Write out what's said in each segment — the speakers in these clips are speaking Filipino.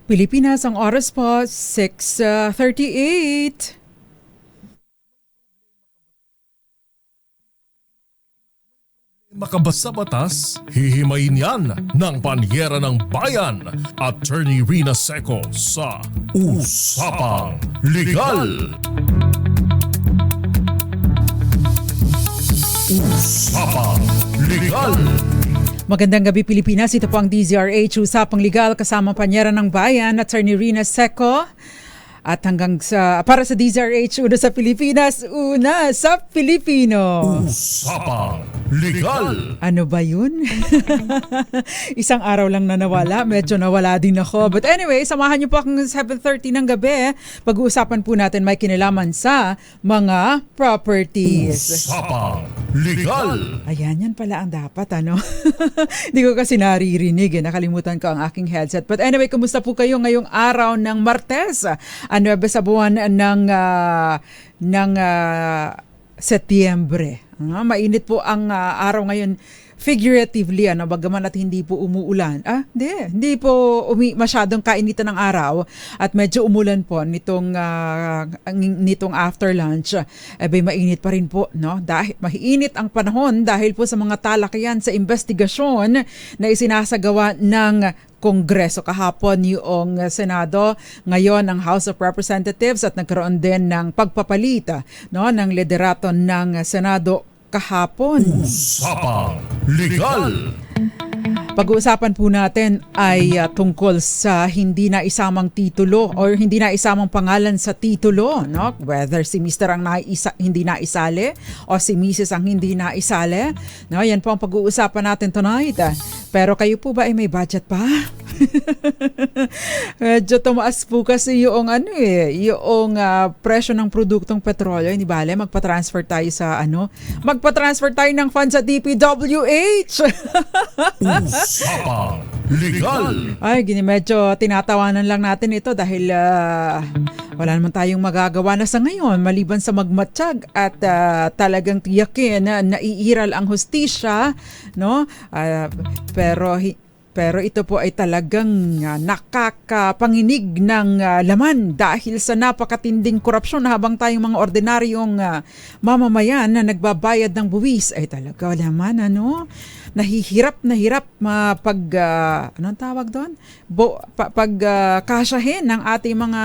Pilipinas, ang oras po, 6:38. Makabasa batas, hihimayin yan ng Panyera ng Bayan. Attorney Rina Seco sa Usapang Legal. Usapang Legal. Magandang gabi Pilipinas, ito po ang DZRH Usapang Legal kasama Panyera ng Bayan, Attorney Rina Seco. At hanggang para sa DZRH, una sa Pilipinas, una sa Pilipino. Usapang Legal. Ano ba yun? Isang araw lang na nawala, medyo nawala din ako. But anyway, samahan niyo po akong 7:30 ng gabi. Pag-uusapan po natin may kinalaman sa mga properties. Usapang Legal. Ayan, yan pala ang dapat, ano? Hindi ko kasi naririnig, nakalimutan ko ang aking headset. But anyway, kumusta po kayo ngayong araw ng Martes? Ano ba sa buwan ng Setyembre? Mainit po ang araw ngayon. Figuratively, bagaman at hindi po umuulan. Hindi po masyadong kainitan ng araw at medyo umulan po nitong after lunch. Mainit pa rin po, no? Dahil mahiinit ang panahon dahil po sa mga talakayan sa investigasyon na isinasagawa ng Kongreso. Kahapon yung Senado, ngayon ang House of Representatives at nagkaroon din ng pagpapalita, no, ng liderato ng Senado kahapon. Usapang Legal. Pag-uusapan po natin ay tungkol sa hindi na isamang titulo or hindi na isamang pangalan sa titulo, no? Whether si Mr. ang hindi na isali o si Mrs. ang hindi na isali, no? Yan po ang pag-uusapan natin tonight. Pero kayo po ba ay may budget pa? Medyo tumaas po kasi yung presyo ng produktong petrolyo. Hindi bale, magpa-transfer tayo magpa-transfer tayo ng funds sa DPWH. Usapang Legal. Ay, medyo tinatawanan lang natin ito dahil wala naman tayong magagawa na sa ngayon maliban sa magmatsyag at talagang tiyakin na naiiral ang hustisya, no? Pero ito po ay talagang nakakapanginig ng laman dahil sa napakatinding korupsyon habang tayong mga ordinaryong mamamayan na nagbabayad ng buwis ay talaga naman, nahihirap anong tawag doon? Pagkasyahin ng ating mga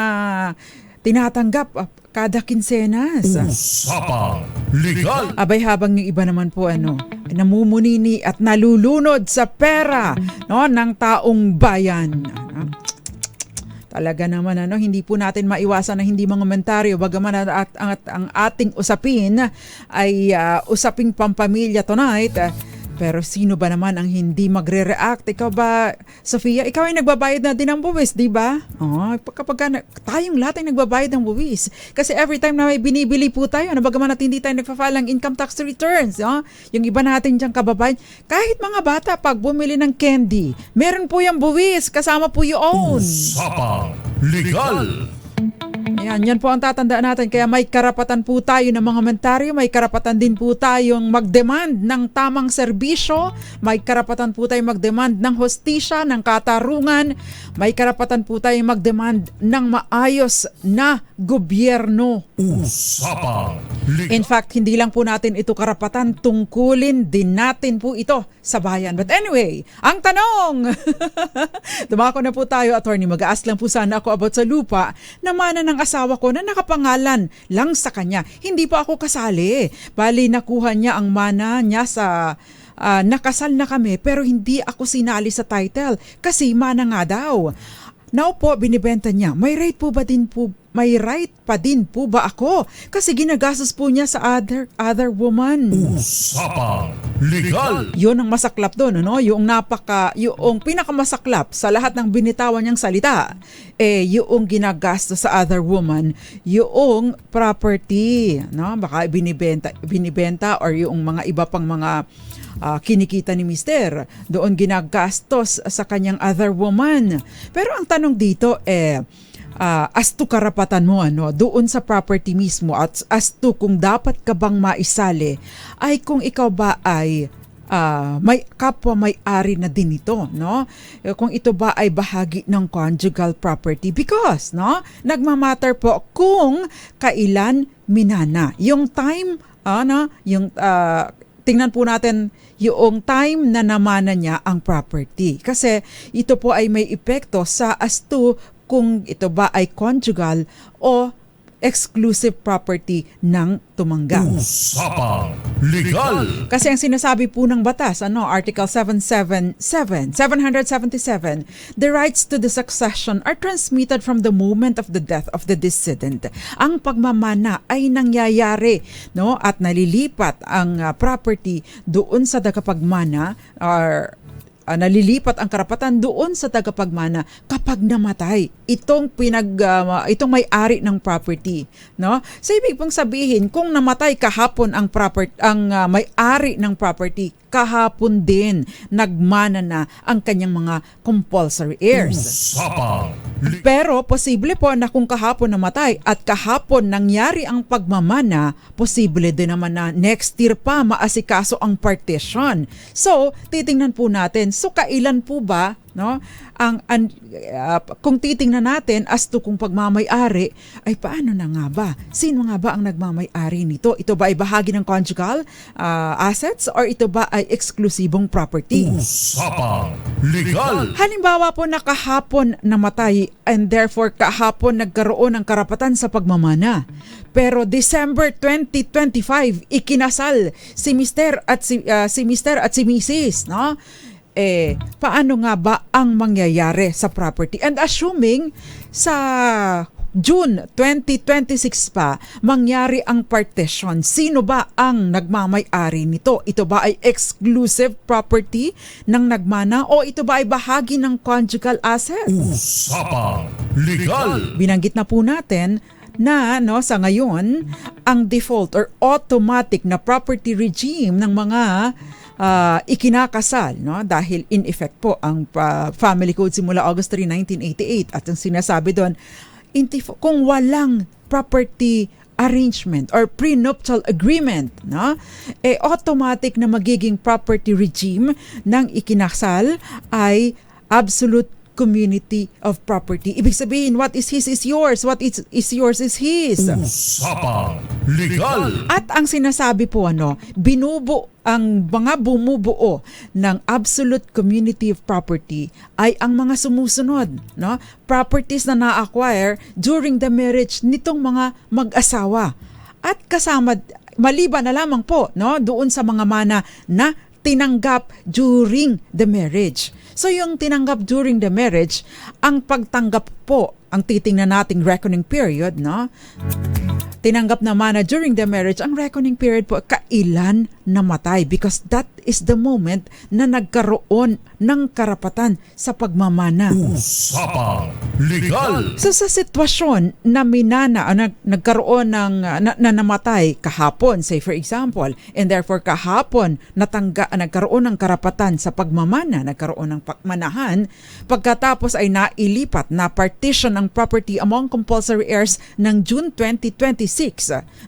tinatanggap kada kinsenas. Usapang Legal. Abay habang yung iba naman po namumunini at nalulunod sa pera, no, ng taong bayan. Talaga naman hindi po natin maiwasan na hindi mga komentaryo bagaman at ang ating usapin ay usaping pampamilya tonight. Pero sino ba naman ang hindi magre-react? Ikaw ba, Sofia? Ikaw ay nagbabayad na din ng buwis, di ba? Kapag tayong lahat ay nagbabayad ng buwis. Kasi every time na may binibili po tayo, bagaman at hindi tayo nagpa-file ng income tax returns, yung iba natin diyang kababayan, kahit mga bata, pag bumili ng candy, meron po yung buwis, kasama po yung Usapang Legal. Yan po ang tatandaan natin. Kaya may karapatan po tayo ng mga komentaryo, may karapatan din po tayong mag-demand ng tamang serbisyo, may karapatan po tayong mag-demand ng hustisya, ng katarungan, may karapatan po tayong mag-demand ng maayos na gobyerno. Usapang Legal. In fact, hindi lang po natin ito karapatan, tungkulin din natin po ito sa bayan. But anyway, ang tanong, dumako na po tayo, attorney, mag-ask lang po sana ako about sa lupa na mana ng asawa ko na nakapangalan lang sa kanya. Hindi pa ako kasali. Bali, nakuha niya ang mana niya sa nakasal na kami pero hindi ako sinali sa title kasi mana nga daw. Now po, binibenta niya. May right pa din po ba ako? Kasi ginagastos po niya sa other woman. Usapang Legal. Yun ang masaklap doon, yung pinakamasaklap sa lahat ng binitawan niyang salita, yung ginagastos sa other woman, yung property, baka binibenta or yung mga iba pang mga kinikita ni Mister, doon ginagastos sa kanyang other woman. Pero ang tanong dito as to karapatan mo doon sa property mismo at as to kung dapat ka bang maisali ay kung ikaw ba ay may kapwa may-ari na din ito, no? Kung ito ba ay bahagi ng conjugal property, because no, nagmamatter po kung kailan minana. Yung time tingnan po natin yung time na namana niya ang property. Kasi ito po ay may epekto sa as to kung ito ba ay conjugal o exclusive property ng tumanggap. Usapang Legal. Kasi ang sinasabi po ng batas, Article 777, the rights to the succession are transmitted from the moment of the death of the decedent. Ang pagmamana ay nangyayari, no, at nalilipat ang property doon sa tagapagmana or nalilipat ang karapatan doon sa tagapagmana kapag namatay itong may-ari ng property, no? So ibig pong sabihin, kung namatay kahapon ang may-ari ng property, kahapon din nagmana na ang kanyang mga compulsory heirs. Usapang Pero posible po na kung kahapon namatay at kahapon nangyari ang pagmamana, posible din naman na next year pa maasikaso ang partition. So, titingnan po natin, so kailan po ba, no, kung titingnan natin as to kung pagmamay-ari, ay paano na nga ba? Sino nga ba ang nagmamay-ari nito? Ito ba ay bahagi ng conjugal assets or ito ba ay eksklusibong property? Usapang Legal. Halimbawa po na kahapon namatay and therefore kahapon nagkaroon ng karapatan sa pagmamana. Pero December 2025 ikinasal si Mr. at si Mrs., no? Paano nga ba ang mangyayari sa property? And assuming sa June 2026 pa mangyari ang partition, sino ba ang nagmamay-ari nito? Ito ba ay exclusive property ng nagmana o ito ba ay bahagi ng conjugal assets? Usapang Legal. Binanggit na po natin na sa ngayon ang default or automatic na property regime ng mga ikinakasal, no, dahil in effect po ang Family Code simula August 3, 1988 at ang sinasabi doon, kung walang property arrangement or prenuptial agreement, no, automatic na magiging property regime ng ikinasal ay absolute community of property. Ibig sabihin, what is his is yours, what is yours is his. Usapang Legal. At ang sinasabi po, ang mga bumubuo ng absolute community of property ay ang mga sumusunod, no? Properties na na-acquire during the marriage nitong mga mag-asawa. At kasama, maliban na lamang po, no, doon sa mga mana na tinanggap during the marriage. So yung tinanggap during the marriage, ang pagtanggap po, ang titingnan nating reckoning period, no? Tinanggap naman na during the marriage, ang reckoning period po, kailan namatay, because that is the moment na nagkaroon ng karapatan sa pagmamana. Usapang Legal. So sa sitwasyon na minana, nagkaroon ng na namatay kahapon, say for example, and therefore kahapon nagkaroon ng karapatan sa pagmamana, nagkaroon ng pagmanahan, pagkatapos ay nailipat na partition ang property among compulsory heirs ng June 2026,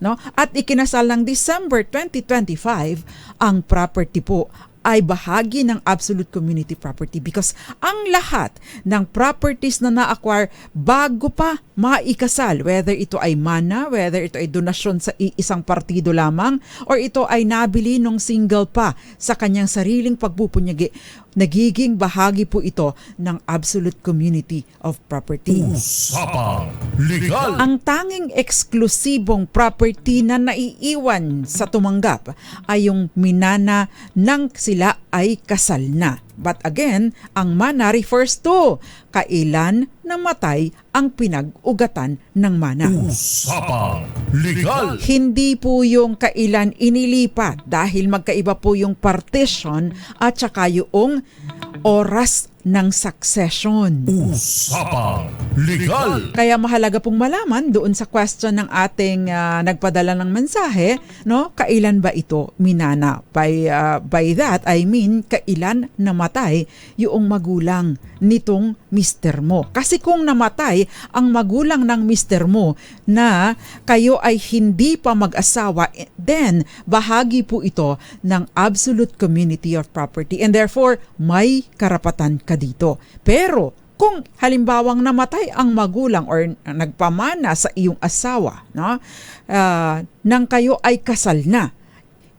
no? At ikinasal ng December 2025, ang property po ay bahagi ng absolute community property, because ang lahat ng properties na na-acquire bago pa maikasal, whether ito ay mana, whether ito ay donasyon sa isang partido lamang, or ito ay nabili nung single pa sa kanyang sariling pagpupunyagi, nagiging bahagi po ito ng absolute community of property. Usapang Legal. Ang tanging eksklusibong property na naiiwan sa tumanggap ay yung minana ng sila ay kasal na. But again, ang mana refers to kailan namatay ang pinag-ugatan ng mana. Usapang Legal. Hindi po yung kailan inilipat, dahil magkaiba po yung partition at saka yung oras ng succession. Usapang Legal. Kaya mahalaga pong malaman doon sa question ng ating nagpadala ng mensahe, no? Kailan ba ito minana? By that, I mean, kailan namatay yung magulang nitong mister mo. Kasi kung namatay ang magulang ng mister mo na kayo ay hindi pa mag-asawa, then bahagi po ito ng absolute community of property and therefore may karapatan ka dito. Pero kung halimbawang namatay ang magulang or nagpamana sa iyong asawa, no, nang kayo ay kasal na,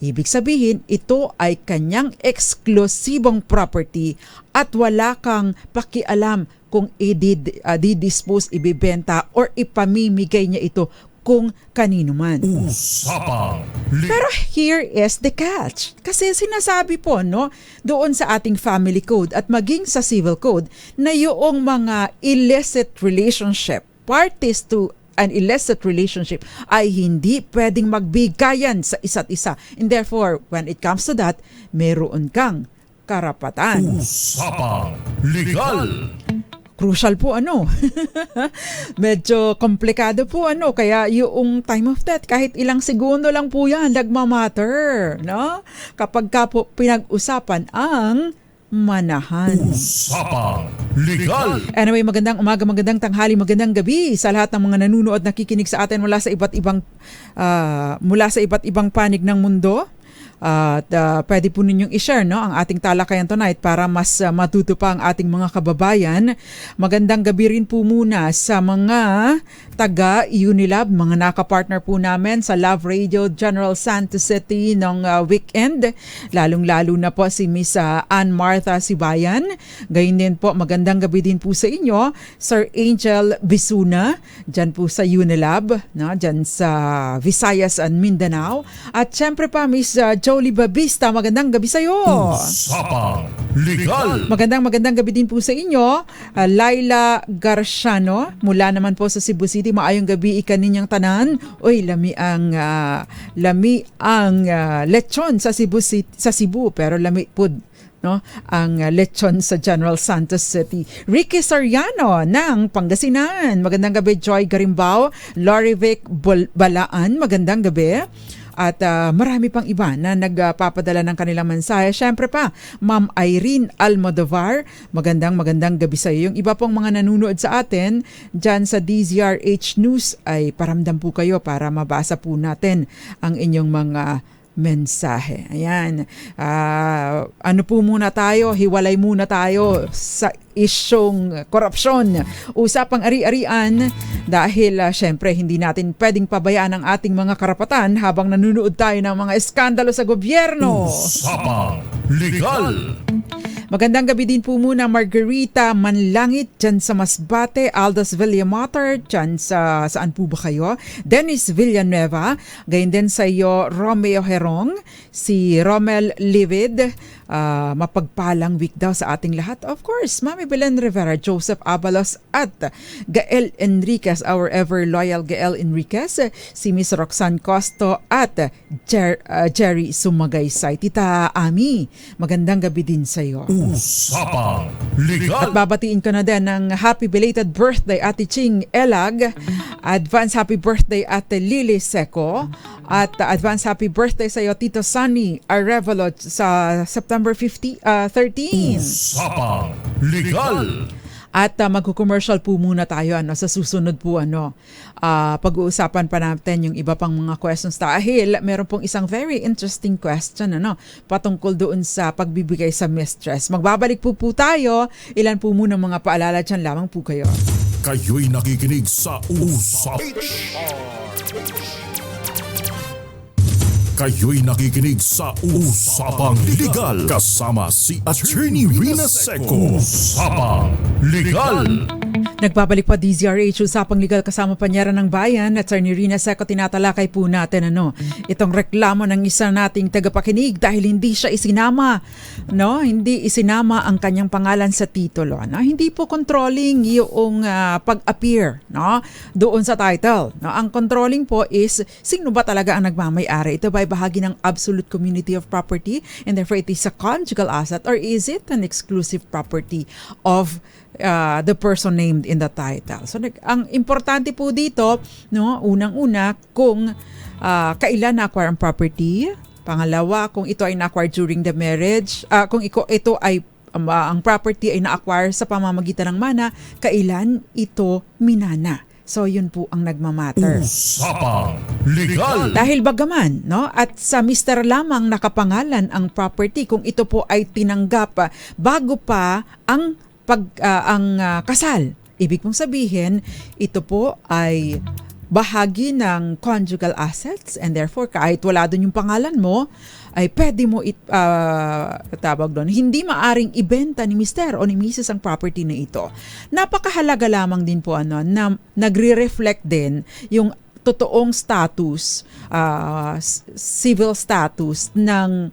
ibig sabihin ito ay kanyang eksklusibong property at wala kang pakialam kung i-dispose, ibibenta or ipamimigay niya ito kung kanino man. Usapang Legal. Pero here is the catch. Kasi sinasabi po, no, doon sa ating family code at maging sa civil code na yung mga illicit relationship, parties to an illicit relationship ay hindi pwedeng magbigayan sa isa't isa. And therefore, when it comes to that, meron kang karapatan. Usapang Legal. Crucial po medyo komplikado po kaya yung time of death kahit ilang segundo lang po yan nagmamatter, no? Kapag ka po pinag-usapan ang manahan. Usapang Legal. Anyway, magandang umaga, magandang tanghali, magandang gabi sa lahat ng mga nanunood at nakikinig sa atin mula sa iba't ibang panig ng mundo. At pwede po ninyong i-share, no, ang ating talakayan tonight para mas matuto pa ang ating mga kababayan. Magandang gabi rin po muna sa mga taga-Unilab, mga nakapartner po namin sa Love Radio General Santos City ng weekend. Lalong-lalo na po si Miss Ann Martha Sibayan. Gayun din po, magandang gabi din po sa inyo, Sir Angel Bisuna, dyan po sa Unilab, no, dyan sa Visayas and Mindanao. At syempre pa, Miss Jolie Babista, magandang gabi sa iyo. Usapang Legal. Magandang gabi din po sa inyo, Laila Garciano, mula naman po sa Cebu City. Maayong gabi ikaninyang tanan. Uy, lami ang lechon sa Cebu, pero lami po, no, ang lechon sa General Santos City. Ricky Soriano ng Pangasinan. Magandang gabi, Joy Garimbao, Lorivic Balaan. Magandang gabi. At marami pang iba na nagpapadala ng kanilang mensahe. Siyempre pa, Ma'am Irene Almodovar, magandang gabi sa iyo. Yung iba pong mga nanunood sa atin dyan sa DZRH News ay paramdam po kayo para mabasa po natin ang inyong mga mensahe. Ayan. Hiwalay muna tayo sa isyong korupsyon. Usapang ari-arian dahil syempre hindi natin pwedeng pabayaan ang ating mga karapatan habang nanunood tayo ng mga eskandalo sa gobyerno. Usapang Legal. Magandang gabi din po muna Margarita Manlangit dyan sa Masbate, Aldas Villamater dyan sa saan po ba kayo? Dennis Villanueva, gayon din sa iyo Romeo Herong, si Romel Livid, mapagpalang week daw sa ating lahat. Of course, Mami Belen Rivera, Joseph Abalos at Gael Enriquez, our ever loyal Gael Enriquez, si Miss Roxanne Costo at Jerry Sumagaysay. Tita Ami, magandang gabi din sa iyo. Usapang Legal. At babatiin ko na din ng happy belated birthday Ate Ching Elag, advance happy birthday Ate Lily Seco, at advance happy birthday sa iyo Tito Sunny Arevalo sa September 13. Usapang Legal. At magko-commercial po muna tayo sa susunod po pag-uusapan pa natin yung iba pang mga questions dahil meron pong isang very interesting question patungkol doon sa pagbibigay sa mistress. Magbabalik po tayo. Ilan po muna mga paalala dyan lamang po kayo. Kayo'y nakikinig sa Usapang. Kayo'y nakikinig sa Usapang Legal kasama si Attorney Rina Seco. Usapang Legal. Nagbabalik pa DZRH, usapang legal kasama Panyera ng Bayan. Attorney Rina Seco, tinatalakay po natin itong reklamo ng isa nating tagapakinig dahil hindi siya isinama, hindi isinama ang kanyang pangalan sa titulo. Hindi po controlling yung pag-appear doon sa title. Ang controlling po is sino ba talaga ang nagmamay-ari. Ito ba ay bahagi ng absolute community of property and therefore it is a conjugal asset, or is it an exclusive property of the person named in the title. So ang importante po dito, unang-una kung kailan na-acquire ang property. Pangalawa, kung ito ay na-acquire during the marriage. Kung ito ay ang property ay na-acquire sa pamamagitan ng mana, kailan ito minana. So yun po ang nagmamatter. Usapang Legal. Dahil bagaman, at sa mister lamang nakapangalan ang property, kung ito po ay tinanggap bago pa ang kasal. Ibig pong sabihin, ito po ay bahagi ng conjugal assets and therefore kahit wala doon yung pangalan mo, ay pwede mo hindi maaring ibenta ni Mr. o ni Mrs. ang property na ito. Napakahalaga lamang din po na nagre-reflect din yung totoong status, civil status ng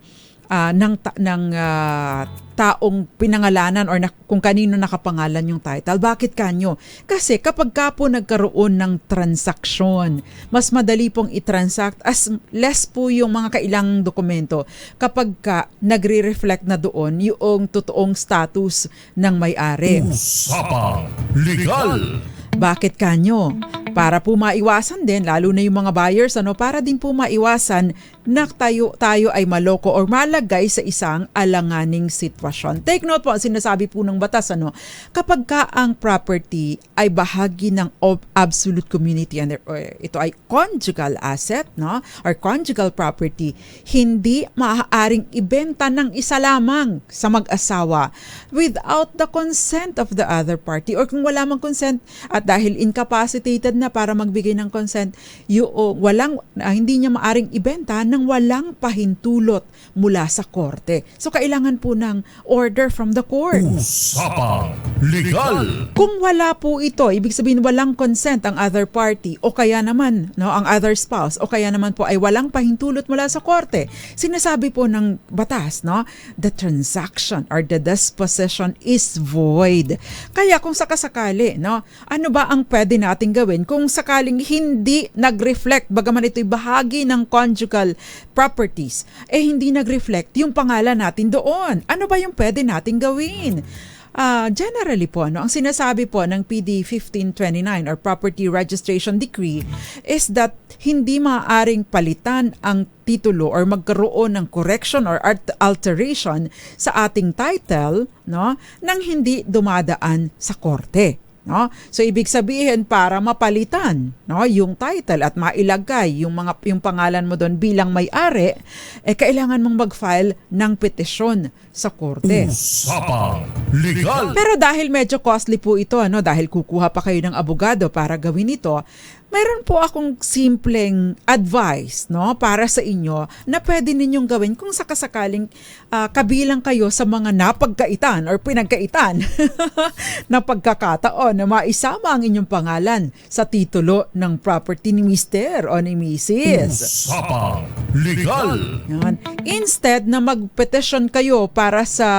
taong pinangalanan or kung kanino nakapangalan yung title. Bakit kanyo? Kasi kapag ka po nagkaroon ng transaksyon, mas madali pong i-transact as less po yung mga kailangang dokumento kapag ka nagre-reflect na doon yung totoong status ng may-ari. Usapang Legal. Bakit kanyo? Para po maiwasan din, lalo na yung mga buyers, para din po maiwasan na tayo ay maloko or malagay sa isang alanganing sitwasyon. Take note po, sinasabi po ng batas, kapag ka ang property ay bahagi ng absolute community and ito ay conjugal asset, or conjugal property, hindi maaaring ibenta ng isa lamang sa mag-asawa without the consent of the other party, or kung wala mang consent at dahil incapacitated na para magbigay ng consent, hindi niya maaring ibenta ng walang pahintulot mula sa korte. So kailangan po ng order from the court. Usapang Legal. Kung wala po ito, ibig sabihin walang consent ang other party o kaya naman ang other spouse o kaya naman po ay walang pahintulot mula sa korte. Sinasabi po ng batas, the transaction or the disposition is void. Kaya kung sakasakali, ano ba ang pwede nating gawin kung sakaling hindi nag-reflect, bagaman ito'y bahagi ng conjugal properties, hindi nag-reflect yung pangalan natin doon. Ano ba yung pwede nating gawin? Generally po, ang sinasabi po ng PD 1529 or Property Registration Decree is that hindi maaaring palitan ang titulo or magkaroon ng correction or alteration sa ating title nang hindi dumadaan sa korte. So ibig sabihin para mapalitan yung title at mailagay yung pangalan mo doon bilang may-ari, kailangan mong mag-file ng petisyon sa korte. Usapang Legal. Pero dahil medyo costly po ito, dahil kukuha pa kayo ng abogado para gawin ito, mayroon po akong simpleng advice para sa inyo na pwede ninyong gawin kung sakasakaling kabilang kayo sa mga napagkaitan or pinagkaitan na pagkakataon na maisama ang inyong pangalan sa titulo ng property ni Mr. o ni Mrs. Usapang Legal. Yan. Instead na mag-petition kayo para sa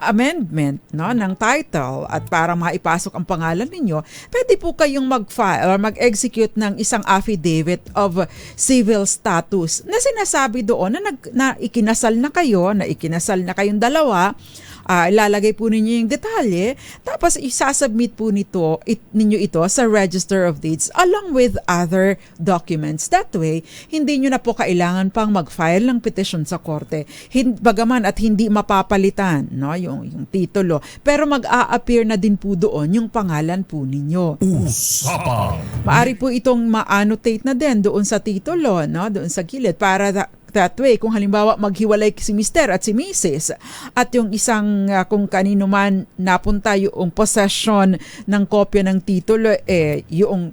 amendment ng title at para maipasok ang pangalan ninyo, pwede po kayong mag-file or mag-execute ng isang affidavit of civil status na sinasabi doon na ikinasal na kayong dalawa. Ilalagay po ninyo yung detalye, tapos isasubmit po ninyo ito sa Register of Deeds along with other documents. That way, hindi nyo na po kailangan pang mag-file ng petition sa korte. Bagaman at hindi mapapalitan yung titulo, pero mag-a-appear na din po doon yung pangalan po ninyo. Usapang. Maari po itong ma-annotate na din doon sa titulo, doon sa gilid, para that way, kung halimbawa maghiwalay si Mr. at si Mrs. at yung isang kung kanino man napunta yung possession ng kopya ng titulo, yung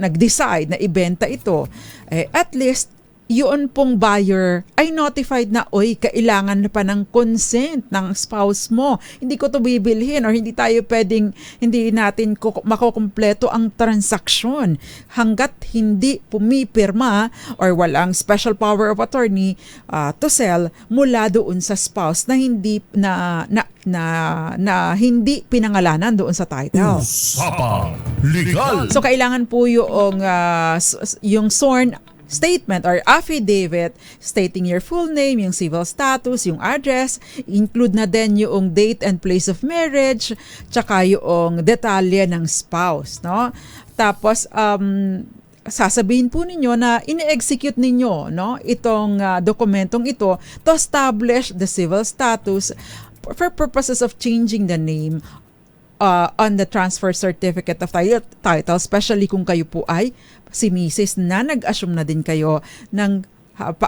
nag-decide na ibenta ito, at least yun pong buyer ay notified na, oy, kailangan na pa ng consent ng spouse mo. Hindi ko to bibilhin or hindi natin makukumpleto ang transaksyon hanggat hindi pumipirma or walang special power of attorney to sell mula doon sa spouse na hindi hindi pinangalanan doon sa title. Usapang Legal. So kailangan po yung sworn statement or affidavit stating your full name, yung civil status, yung address, include na din yung date and place of marriage, tsaka yung detalye ng spouse, no? Tapos sasabihin po ninyo na ine-execute ninyo, no, itong dokumentong ito to establish the civil status for purposes of changing the name on the transfer certificate of title, especially kung kayo po ay si Mrs. na nag-assume na din kayo ng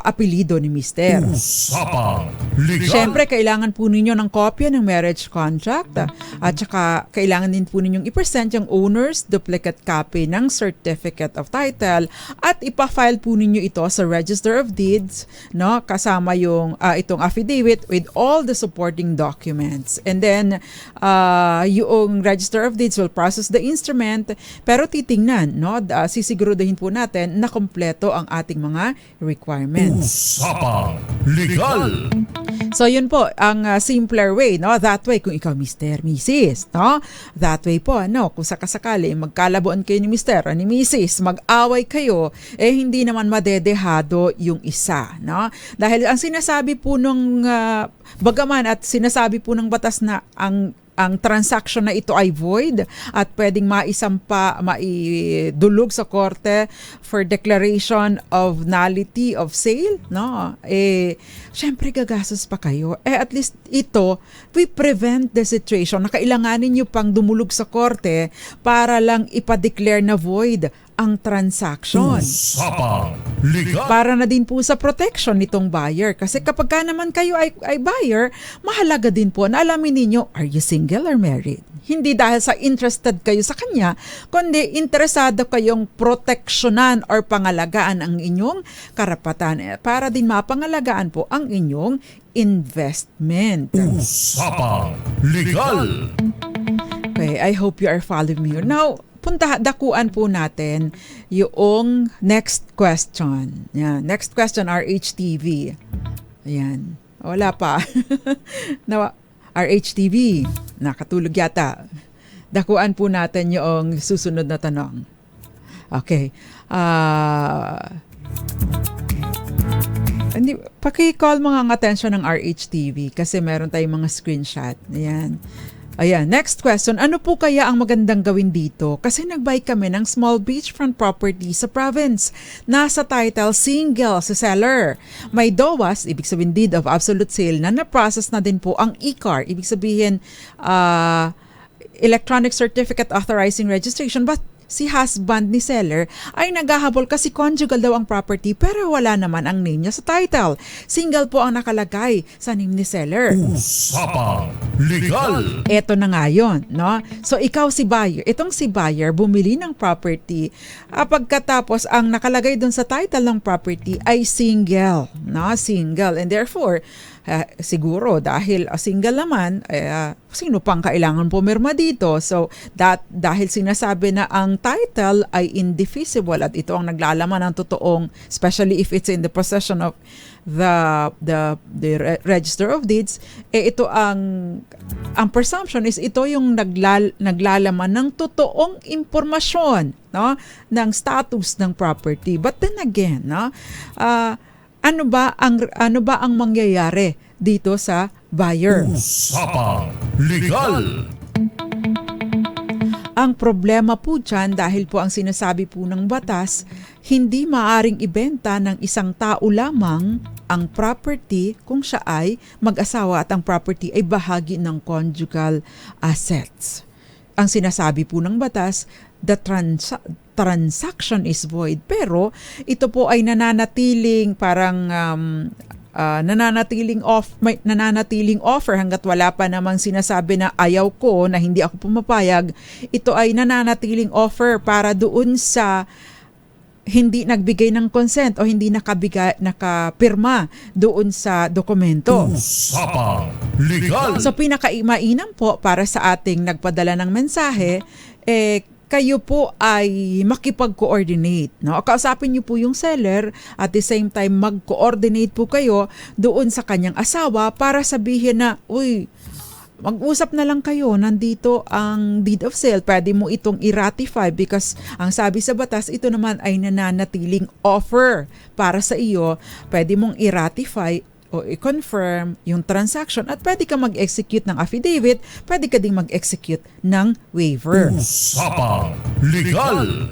apelido ni Mr. Usapang Legal. Siyempre, kailangan po ninyo ng kopya ng marriage contract at saka kailangan din po ninyong i-present yung owner's duplicate copy ng certificate of title at ipa-file po ninyo ito sa Register of Deeds, no, kasama yung itong affidavit with all the supporting documents. And then yung Register of Deeds will process the instrument, pero titingnan, no, sisiguraduhin po natin na kompleto ang ating mga requirements. Usapang Legal. So yun po ang simpler way, no? That way kung ikaw Mr. Mrs., no? That way po, ano, kung sakasakali magkalabuan kayo ni Mr. o ni Mrs., mag-away kayo, hindi naman madedehado yung isa, no? Dahil ang sinasabi po nung bagaman at sinasabi po ng batas na ang transaction na ito ay void at pwedeng maidulog sa korte for declaration of nullity of sale, no? Syempre gagastos pa kayo. At least ito, we prevent the situation na kailanganin nyo pang dumulog sa korte para lang ipa-declare na void ang transaction. Usapang Legal. Para na din po sa protection nitong buyer. Kasi kapag ka naman kayo ay buyer, mahalaga din po na alamin ninyo, are you single or married? Hindi dahil sa interested kayo sa kanya, kundi interesado kayong proteksyonan or pangalagaan ang inyong karapatan para din mapangalagaan po ang inyong investment. Usapang Legal. Okay, I hope you are following me. Now, dakuan po natin yung next question. Yan. Next question, RHTV. Ayan. Wala pa. RHTV. Nakatulog yata. Dakuan po natin yung susunod na tanong. Okay. Paki-call mga attention ng RHTV kasi meron tayong mga screenshot. Ayan. Ayan, next question. Ano po kaya ang magandang gawin dito? Kasi nag-buy kami ng small beachfront property sa province. Nasa title, single si seller. May DOAS, ibig sabihin deed of absolute sale, na na-process na din po ang e-car. Ibig sabihin, electronic certificate authorizing registration. But si husband ni seller ay naghahabol kasi conjugal daw ang property pero wala naman ang name niya sa title. Single po ang nakalagay sa name ni seller. Usapang Legal. Eto na nga yun, no? So ikaw si buyer, itong si buyer bumili ng property, pagkatapos ang nakalagay doon sa title ng property ay single, no? Single, and therefore siguro dahil single naman, sino pang kailangan pumirma dito? So dahil sinasabi na ang title ay indivisible at ito ang naglalaman ng totoong, especially if it's in the possession of the Register of Deeds, ito ang presumption is ito yung naglalaman ng totoong impormasyon, no, ng status ng property. But then again, no, ano ba ang mangyayari dito sa buyer? Usapang Legal. Ang problema po dyan, dahil po ang sinasabi po ng batas, hindi maaring ibenta ng isang tao lamang ang property kung siya ay mag-asawa at ang property ay bahagi ng conjugal assets. Ang sinasabi po ng batas, the transaction is void. Pero ito po ay nananatiling parang nananatiling offer hanggat wala pa namang sinasabi na ayaw ko, na hindi ako pumapayag. Ito ay nananatiling offer para doon sa hindi nagbigay ng consent o hindi nakapirma doon sa dokumento. Usapang Legal. So pinakamainam po para sa ating nagpadala ng mensahe, kayo po ay makipag-coordinate. No? Kausapin niyo po yung seller, at the same time mag-coordinate po kayo doon sa kanyang asawa para sabihin na, uy, mag-usap na lang kayo, nandito ang deed of sale, pwede mo itong i-ratify because ang sabi sa batas, ito naman ay nananatiling offer para sa iyo, pwede mong i-ratify o i-confirm yung transaction at pwede ka mag-execute ng affidavit, pwede ka ding mag-execute ng waiver. Usapang Legal.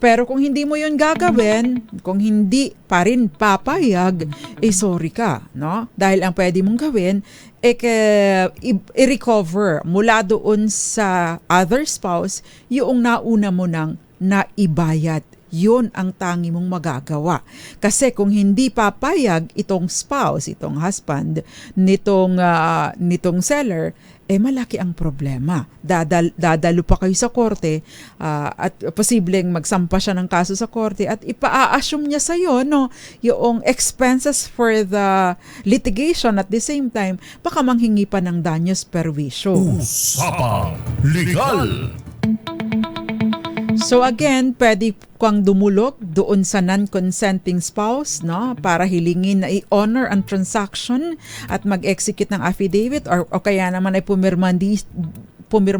Pero kung hindi mo yun gagawin, kung hindi pa rin papayag, sorry ka, no? Dahil ang pwede mong gawin, i-recover mula doon sa other spouse yung nauna mo nang naibayad. Yun ang tangi mong magagawa. Kasi kung hindi papayag itong spouse, itong husband, nitong seller, malaki ang problema. Dadalo pa kayo sa korte at posibleng magsampa siya ng kaso sa korte at ipa-assume niya sa iyo yung expenses for the litigation, at the same time baka manghingi pa ng danyos perwisyo. Usapang Legal. So again, pwede kang dumulog doon sa non-consenting spouse, no, para hilingin na i-honor ang transaction at mag-execute ng affidavit o kaya naman ay pumirma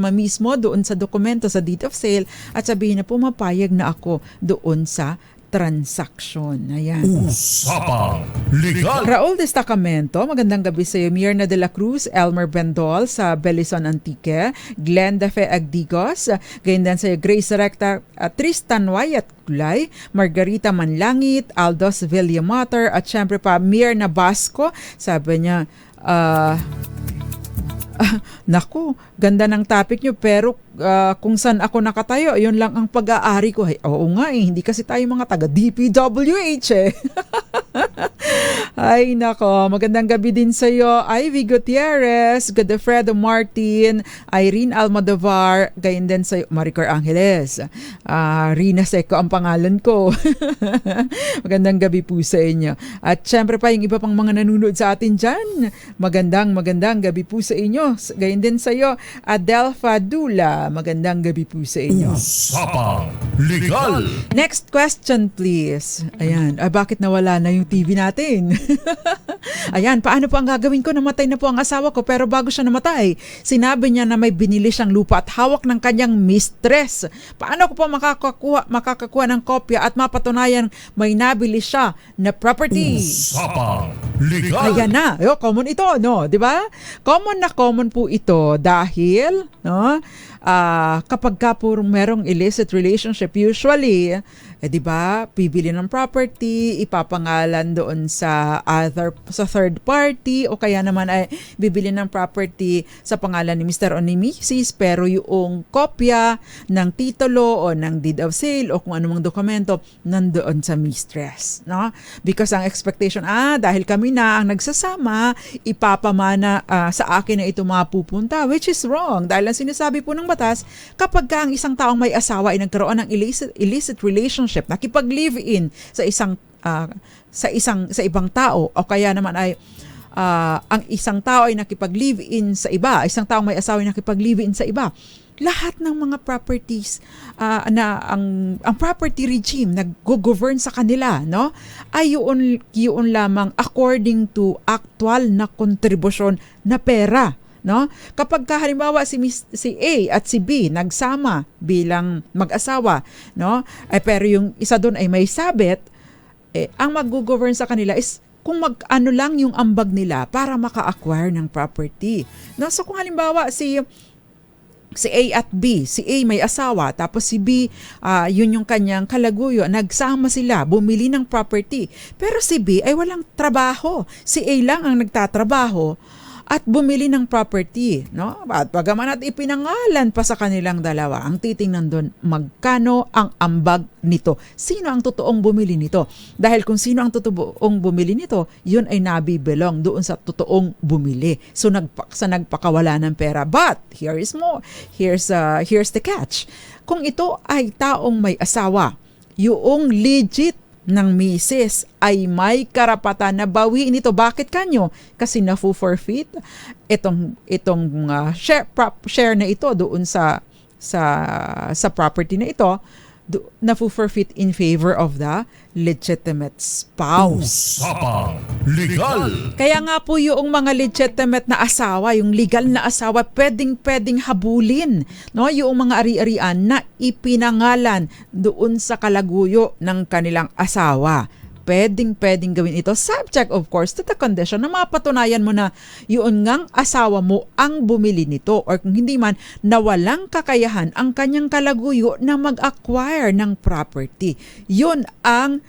mismo doon sa dokumento sa deed of sale at sabihin na pumapayag na ako doon sa transaction. Ayan. Usapang Legal. Raul Destacamento, magandang gabi sa iyo. Mirna de la Cruz, Elmer Bendol sa Belison Antique, Glenda Fe Agdigos, gayon din sa iyo Grace Recta, Tristan Wayat Kulay, Margarita Manlangit, Aldos Villamater, at syempre pa Mirna Basco. Sabi niya, naku, ganda ng topic nyo, pero kung saan ako nakatayo, yun lang ang pag-aari ko. Ay, oo nga hindi kasi tayo mga taga DPWH Ay, nako, magandang gabi din sa iyo, Ivy Gutierrez, Godefredo Martin, Irene Almodovar, gayon din sa iyo, Maricar Angeles, Rina Seco ang pangalan ko. Magandang gabi po sa inyo. At syempre pa yung iba pang mga nanonood sa atin dyan, magandang gabi po sa inyo. Gayon din sa iyo, Adelfa Dula, magandang gabi po sa inyo. Usapang Legal. Next question please. Ayan, bakit nawala na yung TV natin? Ayan, paano po ang gagawin ko? Namatay na po ang asawa ko, pero bago siya namatay, sinabi niya na may binili siyang lupa at hawak ng kanyang mistress. Paano ko po makakakuha ng kopya at mapatunayan may nabili siya na property? Usapang Legal. Ayan na. Common ito, no? 'Di ba? Common po ito dahil, no? Kapag ka puro merong illicit relationship, usually, 'di ba, bibili ng property, ipapangalan doon sa third party, o kaya naman ay bibili ng property sa pangalan ni Mr. o ni Mrs. pero yung kopya ng titulo o ng deed of sale o kung anumang dokumento nandoon sa mistress, no? Because ang expectation, dahil kami na ang nagsasama, ipapamana sa akin na ito mapupunta, which is wrong. Dahil ang sinasabi po ng batas, kapag ka ang isang taong may asawa ay nagkaroon ng illicit relationship, nakipag-live-in sa ibang tao, o kaya naman ay ang isang tao ay nakipag-live-in sa iba, isang taong may asawa ay nakipag-live-in sa iba, lahat ng mga properties na ang property regime nag-govern sa kanila, no, ay yun lamang according to actual na kontribusyon na pera, no? Kapag halimbawa si A at si B nagsama bilang mag-asawa, no, pero yung isa doon ay may sabit, ang mag-govern sa kanila is kung mag-ano lang yung ambag nila para maka-acquire ng property, no? So kung halimbawa si A at B, si A may asawa, tapos si B, yun yung kanyang kalaguyo, nagsama sila, bumili ng property. Pero si B ay walang trabaho. Si A lang ang nagtatrabaho at bumili ng property, no? At bagaman at ipinangalan pa sa kanilang dalawa, ang titingnan doon, magkano ang ambag nito? Sino ang totoong bumili nito? Dahil kung sino ang totoong bumili nito, yun ay nabibilong doon sa totoong bumili. So sa nagpakawala ng pera. But here's more. Here's the catch. Kung ito ay taong may asawa yung legit ng misis ay may karapatan na bawiin ito. Bakit kanyo? Kasi na-forfeit itong share na ito doon sa property na ito, na-forfeit in favor of the legitimate spouse. Usapang Legal. Kaya nga po yung mga legitimate na asawa, yung legal na asawa, pwedeng habulin, no? Yung mga ari-arian na ipinangalan doon sa kalaguyo ng kanilang asawa. Pwedeng gawin ito, subject of course to the condition na mapatunayan mo na yun ngang asawa mo ang bumili nito, or kung hindi man, na walang kakayahan ang kanyang kalaguyo na mag-acquire ng property. Yun ang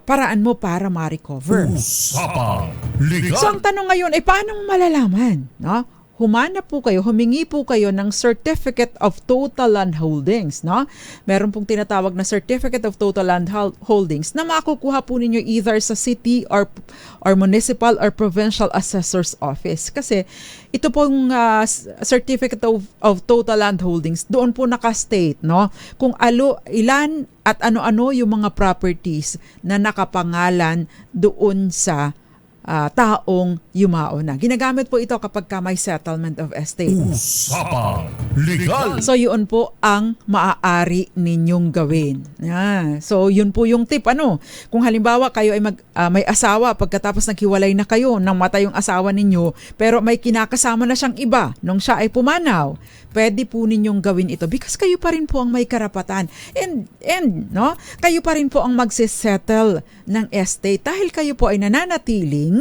paraan mo para ma-recover. Usapang Legal. So ang tanong ngayon ay paano mo malalaman? No? Humingi po kayo ng Certificate of Total Land Holdings. No? Meron pong tinatawag na Certificate of Total Land Holdings na makukuha po ninyo either sa city or municipal or provincial assessor's office. Kasi ito pong Certificate of Total Land Holdings, doon po nakastate, no? Kung ilan at ano-ano yung mga properties na nakapangalan doon sa taong yumao na. Ginagamit po ito kapag may settlement of estate. Usapang Legal. So yun po ang maaari ninyong gawin. So yun po yung tip. Kung halimbawa kayo ay may asawa, pagkatapos naghiwalay na kayo, nang matay yung asawa ninyo, pero may kinakasama na siyang iba nung siya ay pumanaw, pwede po ninyong gawin ito because kayo pa rin po ang may karapatan. And no, kayo pa rin po ang magsisettle ng estate dahil kayo po ay nananatiling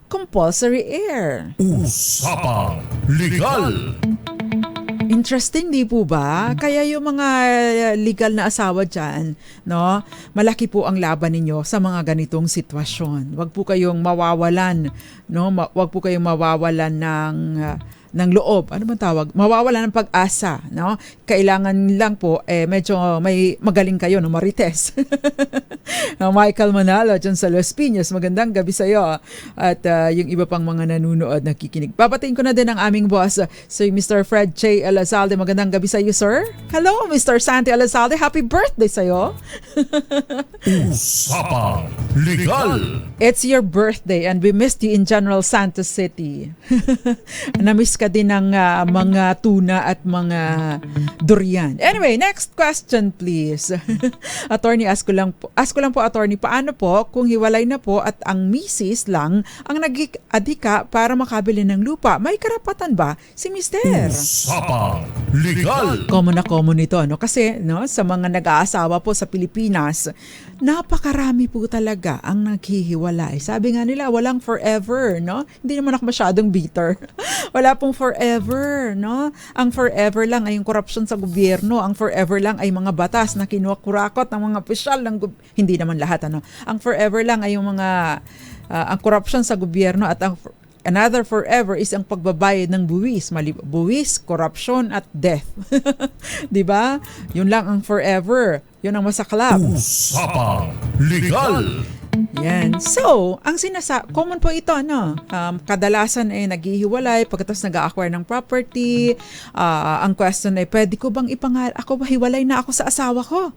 compulsory heir. Usapang Legal. Interesting, di po ba? Kaya yung mga legal na asawa dyan, no, malaki po ang laban ninyo sa mga ganitong sitwasyon. Huwag po kayong mawawalan, no? Huwag po kayong mawawalan ng loob. Ano bang tawag? Mawawala ng pag-asa, no? Kailangan lang po medyo may magaling kayo, no, marites. Michael Manalo dyan sa Los Piños, magandang gabi sa iyo. At yung iba pang mga nanunood, nakikinig. Papatiin ko na din ang aming boss, si Mr. Fred J. Elazalde. Magandang gabi sa iyo, sir. Hello, Mr. Santi Elazalde. Happy birthday sa iyo. Usapang Legal. It's your birthday and we missed you in General Santos City. Na-miss ka din ng mga tuna at mga durian. Anyway, next question please. Attorney, ask ko lang po, attorney, paano po kung hiwalay na po at ang misis lang ang nag-adika para makabili ng lupa? May karapatan ba si mister? Usapang Legal. Common na common ito, kasi no, sa mga nag-aasawa po sa Pilipinas, napakarami po talaga ang naghihiwalay. Sabi nga nila, walang forever, no? Hindi naman ako masyadong bitter. Wala pong forever, no? Ang forever lang ay yung korupsyon sa gobyerno. Ang forever lang ay mga batas na kinukurakot ng mga opisyal ng hindi naman lahat, Ang forever lang ay yung mga ang korupsyon sa gobyerno, at another forever is ang pagbabayad ng buwis. Buwis, corruption at death. 'Di ba? Yun lang ang forever. Yun ang masaklap. Usapang Legal. Yan. So, ang common po ito, kadalasan ay naghihiwalay pagkatapos nag-acquire ng property. Ang question ay, pwede ko bang hiwalay na ako sa asawa ko?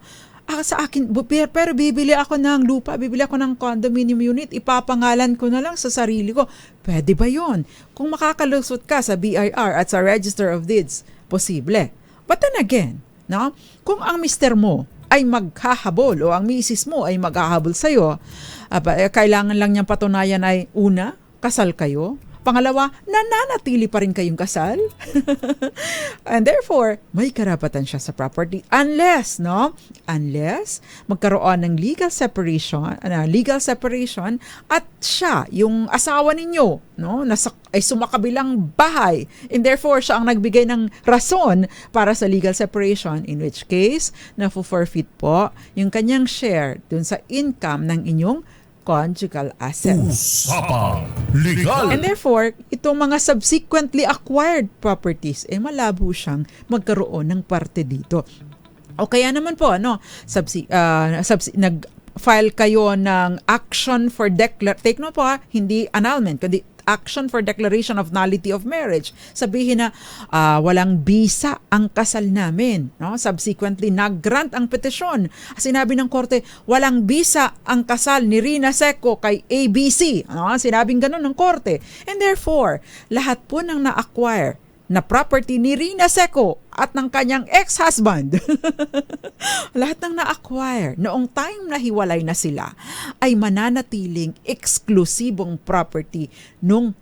Sa akin, pero bibili ako ng lupa, bibili ako ng condominium unit, ipapangalan ko na lang sa sarili ko. Pwede ba yun? Kung makakalusot ka sa BIR at sa Register of Deeds, posible. But then again, kung ang mister mo ay maghahabol o ang misis mo ay maghahabol sa'yo, kailangan lang niyang patunayan ay una, kasal kayo. Pangalawa, nananatili pa rin kayong kasal. And therefore, may karapatan siya sa property unless magkaroon ng legal separation at siya, yung asawa ninyo, ay sumakabilang bahay. And therefore, siya ang nagbigay ng rason para sa legal separation, in which case, na-forfeit po yung kanyang share dun sa income ng inyong conjugal assets. Usapang Legal. And therefore, itong mga subsequently acquired properties, malabo siyang magkaroon ng parte dito. O kaya naman po, nag-file kayo ng action for take note po hindi annulment, kundi action for declaration of nullity of marriage. Sabihin na walang bisa ang kasal namin. No? Subsequently, nag-grant ang petisyon. Sinabi ng korte, walang bisa ang kasal ni Rina Seco kay ABC. No? Sinabing ganun ng korte. And therefore, lahat po ng na-acquire na property ni Rina Seco at ng kanyang ex-husband, lahat ng na-acquire noong time na hiwalay na sila ay mananatiling eksklusibong property nung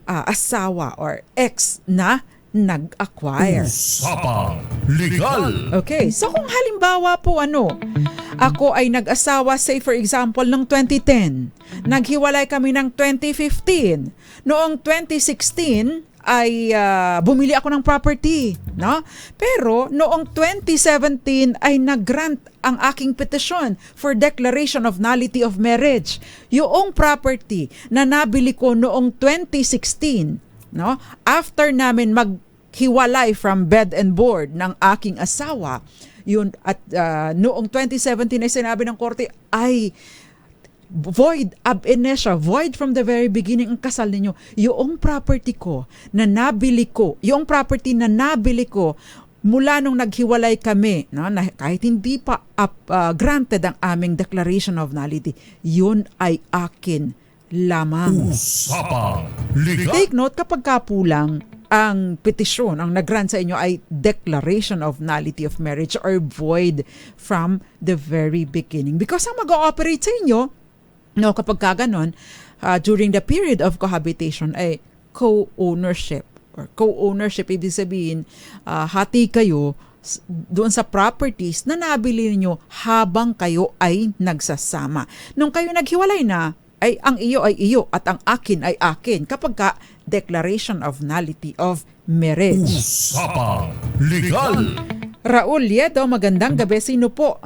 asawa or ex na nag-acquire. Usapang Legal. Okay, so kung halimbawa po ako ay nag-asawa say for example ng 2010, naghiwalay kami ng 2015, noong 2016 ay bumili ako ng property, no? Pero noong 2017 ay nag-grant ang aking petisyon for declaration of nullity of marriage. Yung property na nabili ko noong 2016, no? After namin maghiwalay from bed and board ng aking asawa, yun at noong 2017 ay sinabi ng korte ay void ab initio, void from the very beginning ang kasal ninyo. Yung property na nabili ko mula nung naghiwalay kami, no, na kahit hindi pa granted ang aming declaration of nullity, yun ay akin lamang. Usapang Legal. Take note, kapag kapulang ang petisyon, ang nag-grant sa inyo ay declaration of nullity of marriage or void from the very beginning. Because ang mag-ooperate sa inyo, no, kapag kaganon, during the period of cohabitation ay co-ownership. Or co-ownership, ibig sabihin, hati kayo doon sa properties na nabili niyo habang kayo ay nagsasama. Nung kayo naghiwalay na, ay ang iyo ay iyo at ang akin ay akin kapag ka declaration of nullity of marriage. Usapang Legal. Raul Liedo, magandang gabi. Sino po?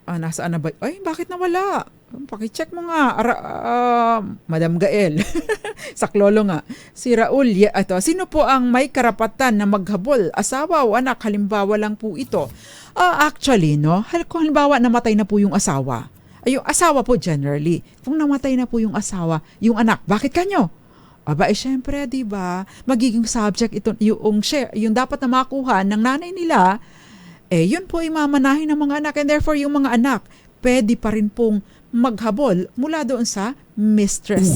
Nasaan na ba? Ay, bakit nawala? Pakicheck mo nga, Madam Gael. Saklolo nga. Si Raul, sino po ang may karapatan na maghabol? Asawa o anak? Halimbawa lang po ito. Actually, no? Kung halimbawa namatay na po yung asawa. Yung asawa po generally. Kung namatay na po yung asawa, yung anak, bakit kanyo? Syempre, di ba? Magiging subject ito, yung share, yung dapat na makuha ng nanay nila, yun po ay mamanahin ng mga anak. And therefore, yung mga anak, pwede pa rin pong maghabol mula doon sa mistress.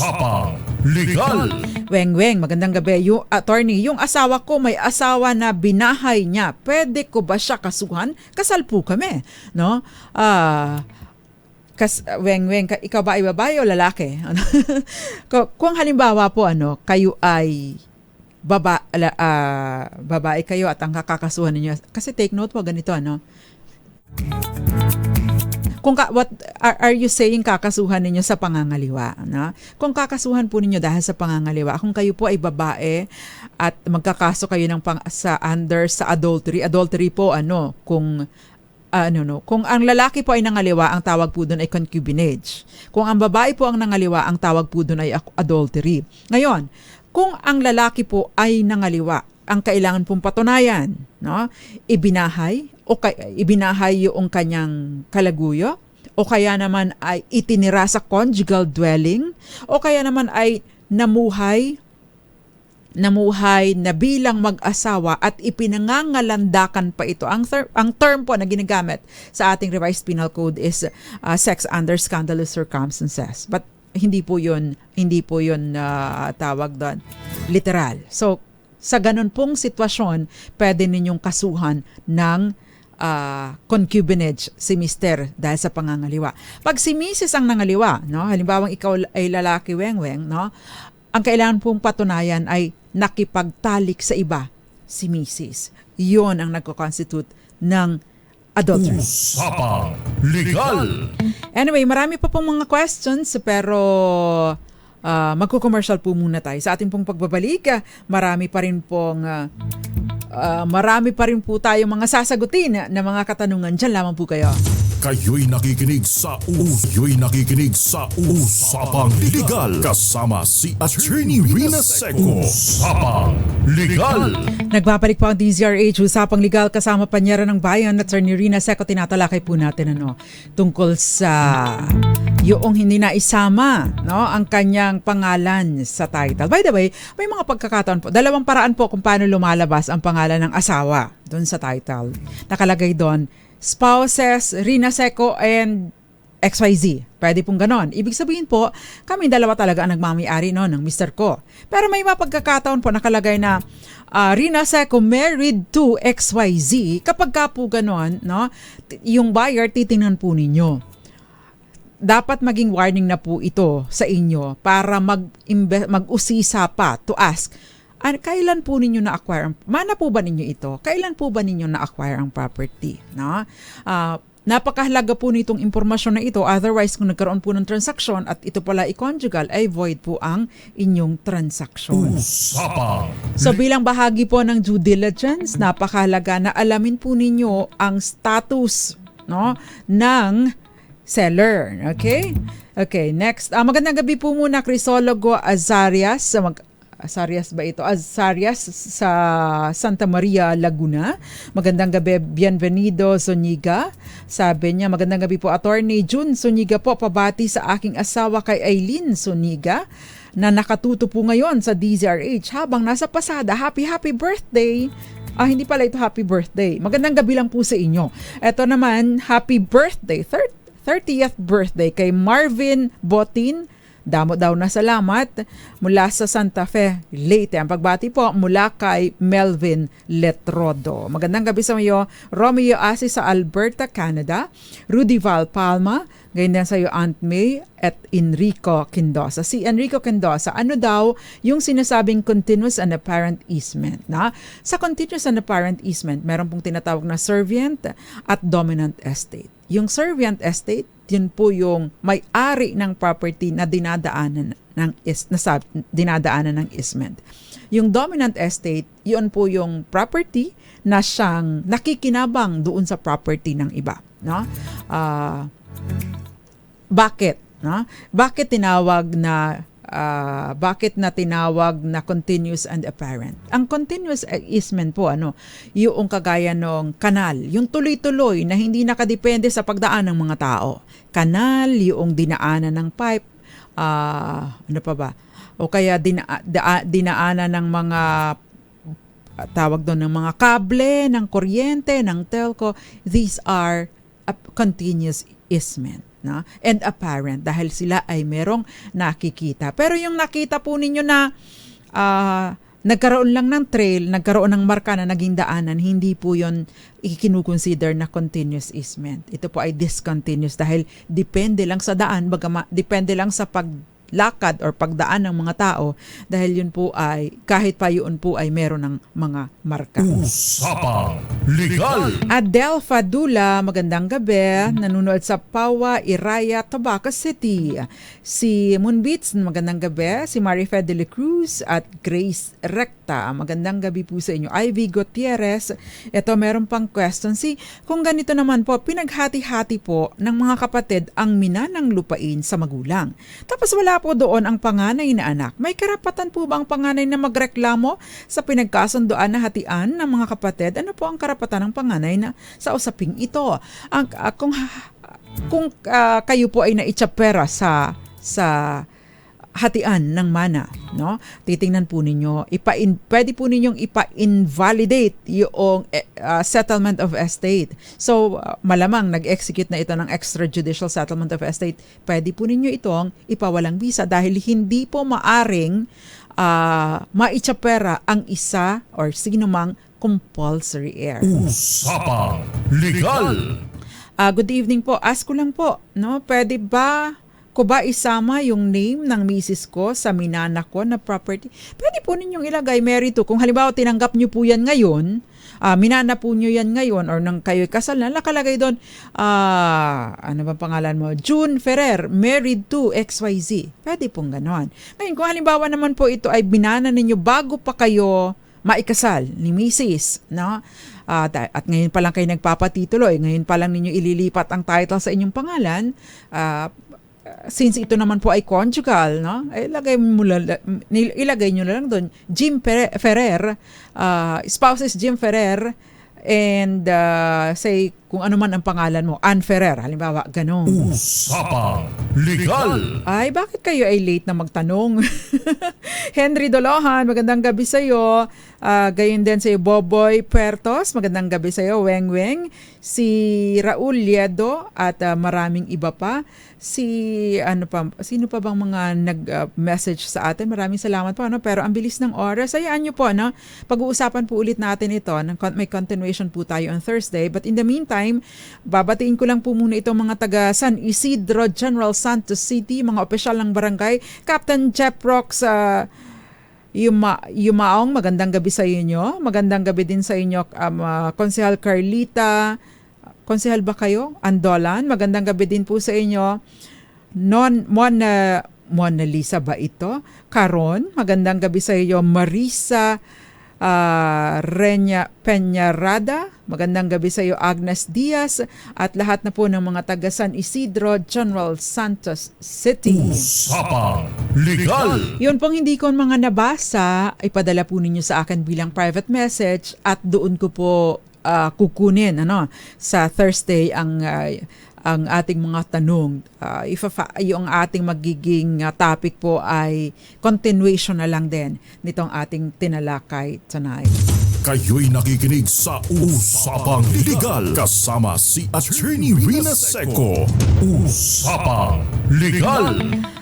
Usapang Legal. Weng, magandang gabi. Yung attorney, yung asawa ko may asawa na binahay niya. Pwede ko ba siya kasuhan? Kasal po kami, no? Weng, ikaw ba ay babae o lalaki? Kung halimbawa po kayo ay babae kayo at ang kakakasuhan ninyo. Kasi take note po ganito what are you saying kakasuhan ninyo sa pangangaliwa, no? Kung kakasuhan po ninyo dahil sa pangangaliwa, kung kayo po ay babae at magkakaso kayo ng sa adultery po kung ang lalaki po ay nangaliwa, ang tawag po doon ay concubinage. Kung ang babae po ang nangaliwa, ang tawag po doon ay adultery. Ngayon, kung ang lalaki po ay nangaliwa, ang kailangan pong patunayan, no? Ibinahay yung kanyang kalaguyo, o kaya naman ay itinira sa conjugal dwelling, o kaya naman ay namuhay na bilang mag-asawa at ipinangangalandakan pa ito. Ang term po na ginagamit sa ating revised penal code is sex under scandalous circumstances. But hindi po yun tawag doon literal. So sa ganun pong sitwasyon, pwede ninyong kasuhan ng concubinage si mister dahil sa pangangaliwa. Pag si Mrs. ang nangaliwa, no, halimbawa ikaw ay lalaki, weng, no, ang kailangan pong patunayan ay nakipagtalik sa iba si Mrs. Yun ang nagko-constitute ng adultery. Usapang Legal. Anyway, marami pa pong mga questions pero magko-commercial po muna tayo. Sa ating pong pagbabalik, marami pa rin po tayong mga sasagutin na mga katanungan. Diyan lamang po kayo. Kayo'y nakikinig sa Usapang Legal kasama si Attorney Rina Seco. Usapang Legal. Nagbabalik po ang DZRH, Usapang Legal kasama Panyera ng Bayan, Attorney Rina Seco. Tinatalakay po natin tungkol sa yung hindi na isama ang kanyang pangalan sa title. By the way, may mga pagkakataon po, dalawang paraan po kung paano lumalabas ang pangalan ng asawa doon sa title. Nakalagay doon, spouses, Rina Seco and XYZ. Pwede pong ganon. Ibig sabihin po, kami dalawa talaga ang nagmamay-ari ng mister ko. Pero may mga pagkakataon po nakalagay na Rina Seco married to XYZ. Kapag ka po ganon, yung buyer titingnan po ninyo. Dapat maging warning na po ito sa inyo para mag-usisa pa to ask, kailan po ninyo na-acquire, mana po ba ninyo ito? Kailan po ba ninyo na-acquire ang property? Napakahalaga po nitong impormasyon na ito. Otherwise, kung nagkaroon po ng transaksyon at ito pala i-conjugal, ay void po ang inyong transaksyon. So bilang bahagi po ng due diligence, napakahalaga na alamin po ninyo ang status ng seller. Okay? Okay, next. Magandang gabi po muna, Crisologo Azarias. Azarias ba ito? Azarias sa Santa Maria, Laguna. Magandang gabi, Bienvenido Zuniga. Sabi niya, magandang gabi po, Attorney June Zuniga po, pabati sa aking asawa kay Aileen Zuniga na nakatuto po ngayon sa DZRH habang nasa pasada. Happy birthday! Hindi pala ito happy birthday. Magandang gabi lang po sa inyo. Ito naman, happy birthday, 30th birthday kay Marvin Botin. Damo daw na salamat mula sa Santa Fe, Leyte. Ang pagbati po mula kay Melvin Letrodo. Magandang gabi sa iyo, Romeo Asi sa Alberta, Canada. Rudy Val Palma. Ganyan din sa iyo, Aunt May at Enrico Quindosa. Si Enrico Quindosa, ano daw yung sinasabing continuous and apparent easement? Sa continuous and apparent easement, meron pong tinatawag na servient at dominant estate. Yung servient estate, yun po yung may-ari ng property na dinadaanan ng easement. Yung dominant estate, yun po yung property na siyang nakikinabang doon sa property ng iba. Bakit? Bakit tinawag na continuous and apparent? Ang continuous easement po, yung kagaya ng kanal, yung tuloy-tuloy na hindi nakadepende sa pagdaan ng mga tao. Kanal, yung dinaanan ng pipe, ano pa ba? O kaya dinaanan ng mga tawag doon ng mga kable, ng kuryente, ng telco. These are continuous easement. And apparent dahil sila ay merong nakikita. Pero yung nakita po ninyo na nagkaroon lang ng trail, nagkaroon ng marka na naging daanan, hindi po yun ikinukonsider na continuous easement. Ito po ay discontinuous dahil depende lang sa daan, depende lang sa paglakad or pagdaan ng mga tao dahil yun po ay, kahit pa yun po ay meron ng mga marka. Usapang Legal. Adel Fadula, magandang gabi. Nanonood sa Pawa, Iraya, Tabaco City. Si Moonbeats, magandang gabi. Si Marife de la Cruz at Grace Recta, magandang gabi po sa inyo. Ivy Gutierrez, ito meron pang question. Kung ganito naman po, pinaghati-hati po ng mga kapatid ang minanang lupain sa magulang. Tapos wala po doon ang panganay na anak. May karapatan po ba ang panganay na magreklamo sa pinagkasunduan na hatian ng mga kapatid? Ano po ang karapatan ng panganay na sa usaping ito? Kung kayo po ay naitsapera sa hatian ng mana, titingnan po ninyo, pwede po ninyong ipa-invalidate yung settlement of estate. So, malamang nag-execute na ito ng extrajudicial settlement of estate. Pwede po ninyo itong ipawalang bisa dahil hindi po maaring maitsapera ang isa or sinumang compulsory heir. Usapang Legal. Good evening po. Ask ko lang po, pwede ba ko ba isama yung name ng misis ko sa minana ko na property? Pwede po ninyong ilagay, Mary to. Kung halimbawa tinanggap nyo po yan ngayon, minana po nyo yan ngayon or nang kayo'y kasal na, nakalagay doon, ano ba pangalan mo? June Ferrer, married to XYZ. Pwede pong ganon. Ngayon, kung halimbawa naman po ito ay binana ninyo bago pa kayo maikasal ni misis, At ngayon pa lang kayo nagpapatitulo, ngayon pa lang ninyo ililipat ang title sa inyong pangalan, since ito naman po ay conjugal, no? Ilagay nyo na lang doon, Jim Ferrer, spouses Jim Ferrer, and say kung ano man ang pangalan mo, Ann Ferrer, halimbawa, ganun. Usapang Legal. Ay, bakit kayo ay late na magtanong? Henry Dolohan, magandang gabi sa'yo. Gayon din sa'yo, Boboy Puertos, magandang gabi sa'yo. Weng Weng. Si Raul Liedo at maraming iba pa. Sino pa bang mga nag-message sa atin? Maraming salamat po. Pero ang bilis ng oras. Hayaan nyo po, pag-uusapan po ulit natin ito. May continuation po tayo on Thursday. But in the meantime, babatiin ko lang po muna itong mga taga San Isidro, General Santos City, mga opisyal ng barangay. Captain Jeff Rocks, Yumaong, magandang gabi sa inyo. Magandang gabi din sa inyo, Konsehal Carlita. Konsehal ba kayo? Andolan, magandang gabi din po sa inyo. Mona Lisa ba ito? Caron, magandang gabi sa iyo. Marisa Renya Peñarada, magandang gabi sa iyo. Agnes Diaz, at lahat na po ng mga taga San Isidro, General Santos City. Usapang Legal. Yun pong hindi ko mga nabasa, ipadala po ninyo sa akin bilang private message at doon ko po kukunin sa Thursday ang ating mga tanong. Yung ating magiging topic po ay continuation na lang din nitong ating tinalakay tonight. Kayo'y nakikinig sa Usapang Legal kasama si Attorney Rina Seco. Usapang Legal.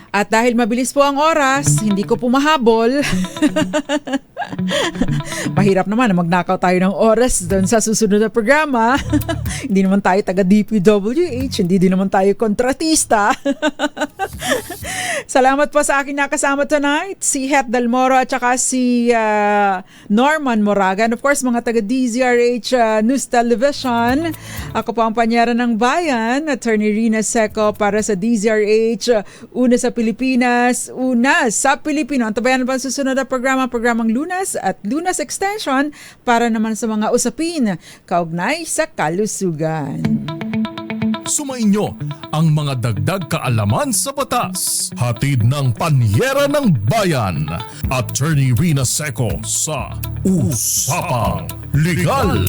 At dahil mabilis po ang oras, hindi ko po mahabol. Mahirap naman na magnakaw tayo ng oras doon sa susunod na programa. Hindi naman tayo taga DPWH, hindi din naman tayo kontratista. Salamat po sa akin nakasama tonight, si Het Dalmoro at saka si Norman Moraga. And of course, mga taga DZRH News Television. Ako po ang panyera ng bayan, Attorney Rina Seco para sa DZRH, una sa Pilipinas, una sa Pilipino. Antabayan pa ang susunod na programang Lunas at Lunas Extension para naman sa mga usapin kaugnay sa kalusugan. Sumainyo ang mga dagdag kaalaman sa batas. Hatid ng Panyera ng Bayan, Attorney Rina Seco sa Usapang Legal.